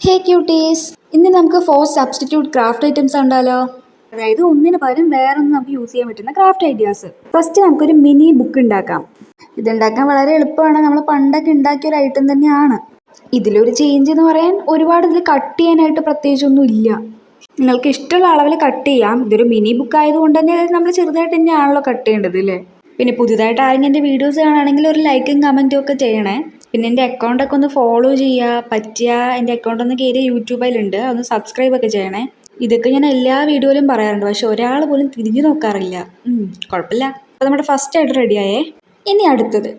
ഹേ quotes, ഇന്ന് നമുക്ക് 4 substitute craft items ഉണ്ടല്ലോ. അതായത് ഒന്നിന് പകരം വേറൊന്ന് നമുക്ക് യൂസ് ചെയ്യാൻ പറ്റുന്ന ക്രാഫ്റ്റ് ഐഡിയാസ്. ഫസ്റ്റ് നമുക്കൊരു മിനി ബുക്ക് ഉണ്ടാക്കാം. ഇതുണ്ടാക്കാൻ വളരെ എളുപ്പമാണ്. നമ്മൾ പണ്ടൊക്കെ ഉണ്ടാക്കിയ ഒരു ഐറ്റം തന്നെയാണ്. ഇതിലൊരു ചേഞ്ച് എന്ന് പറയാൻ ഒരുപാട് ഇതിൽ കട്ട് ചെയ്യാനായിട്ട് പ്രത്യേകിച്ചൊന്നും ഇല്ല. നിങ്ങൾക്ക് ഇഷ്ടമുള്ള അളവിൽ കട്ട് ചെയ്യാം. ഇതൊരു മിനി ബുക്ക് ആയതുകൊണ്ട് തന്നെ നമ്മൾ ചെറുതായിട്ട് തന്നെയാണല്ലോ കട്ട് ചെയ്യേണ്ടത് അല്ലേ. പിന്നെ പുതിയതായിട്ട് ആരെങ്കിലും എൻ്റെ വീഡിയോസ് കാണുകയാണെങ്കിൽ ഒരു ലൈക്കും കമൻറ്റും ഒക്കെ ചെയ്യണേ. പിന്നെ എൻ്റെ അക്കൗണ്ടൊക്കെ ഒന്ന് ഫോളോ ചെയ്യുക. പറ്റിയ എൻ്റെ അക്കൗണ്ട് ഒന്ന് കയറി യൂട്യൂബിലുണ്ട്, അതൊന്ന് സബ്സ്ക്രൈബ് ഒക്കെ ചെയ്യണേ. ഇതൊക്കെ ഞാൻ എല്ലാ വീഡിയോയിലും പറയാറുണ്ട്, പക്ഷെ ഒരാൾ പോലും തിരിഞ്ഞു നോക്കാറില്ല. കുഴപ്പമില്ല. അപ്പോൾ നമ്മുടെ ഫസ്റ്റ് ആയിട്ട് റെഡിയായേ. ഇനി അടുത്തത്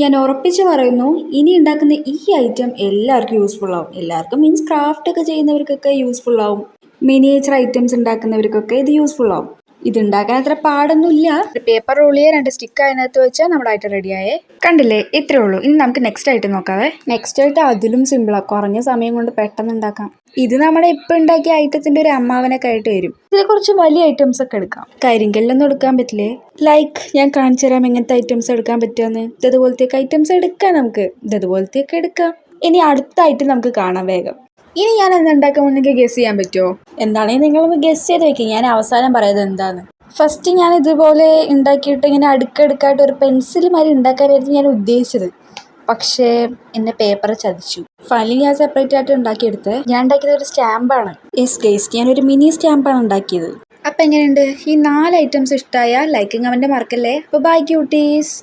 ഞാൻ ഉറപ്പിച്ച് പറയുന്നു, ഇനി ഉണ്ടാക്കുന്ന ഈ ഐറ്റം എല്ലാവർക്കും യൂസ്ഫുൾ ആവും. എല്ലാവർക്കും മീൻസ് ക്രാഫ്റ്റ് ഒക്കെ ചെയ്യുന്നവർക്കൊക്കെ യൂസ്ഫുൾ ആവും. മിനിയേച്ചർ ഐറ്റംസ് ഉണ്ടാക്കുന്നവർക്കൊക്കെ ഇത് യൂസ്ഫുൾ ആവും. ഇതുണ്ടാക്കാൻ അത്ര പാടൊന്നുമില്ല. പേപ്പർ റോൾ ചെയ്യുക, 2 സ്റ്റിക്ക് അതിനകത്ത് വെച്ചാൽ നമ്മുടെ ഐറ്റം റെഡിയായേ. കണ്ടില്ലേ, ഇത്രേ ഉള്ളൂ. ഇനി നമുക്ക് നെക്സ്റ്റ് ആയിട്ട് നോക്കാവേ. നെക്സ്റ്റ് ആയിട്ട് അതിലും സിമ്പിളാണ്, കുറഞ്ഞ സമയം കൊണ്ട് പെട്ടെന്ന് ഉണ്ടാക്കാം. ഇത് നമ്മുടെ ഇപ്പം ഉണ്ടാക്കിയ ഐറ്റത്തിന്റെ ഒരു അമ്മാവനൊക്കെ ആയിട്ട് വരും. ഇതിൽ കുറച്ച് വലിയ ഐറ്റംസ് ഒക്കെ എടുക്കാം. കരിങ്കല്ലൊന്നും എടുക്കാൻ പറ്റില്ലേ? ലൈക്ക് ഞാൻ കാണിച്ചു തരാം എങ്ങനത്തെ ഐറ്റംസ് എടുക്കാൻ പറ്റുമെന്ന്. ഇതുപോലത്തെയൊക്കെ ഐറ്റംസ് എടുക്കാം നമുക്ക്. ഇതുപോലത്തെയൊക്കെ എടുക്കാം. ഇനി അടുത്ത ഐറ്റം നമുക്ക് കാണാം വേഗം. ഇനി ഞാൻ എന്തുണ്ടാക്കുമ്പോൾ നിങ്ങൾക്ക് ഗസ് ചെയ്യാൻ പറ്റുമോ? എന്താണെങ്കിൽ നിങ്ങളൊന്ന് ഗസ് ചെയ്ത് വെക്കുക, ഞാൻ അവസാനം പറയുന്നത് എന്താന്ന്. ഫസ്റ്റ് ഞാൻ ഇതുപോലെ ഉണ്ടാക്കിയിട്ട് ഇങ്ങനെ അടുക്കടുക്കായിട്ട് ഒരു പെൻസിൽ മാതിരി ഉണ്ടാക്കാനായിരുന്നു ഞാൻ ഉദ്ദേശിച്ചത്. പക്ഷേ എന്നെ പേപ്പർ ചതിച്ചു. ഫൈനലി ഞാൻ സെപ്പറേറ്റ് ആയിട്ട് ഉണ്ടാക്കിയെടുത്ത് ഞാൻ ഉണ്ടാക്കിയത് ഒരു സ്റ്റാമ്പാണ്. യെസ് ഗൈസ്, ഞാനൊരു മിനി സ്റ്റാമ്പാണ് ഉണ്ടാക്കിയത്. അപ്പം എങ്ങനെയുണ്ട്? ഈ 4 ഐറ്റംസ് ഇഷ്ടമായ ലൈക്കും കമൻറ്റ് മറക്കല്ലേ. അപ്പോൾ ബൈ ക്യൂട്ടീസ്.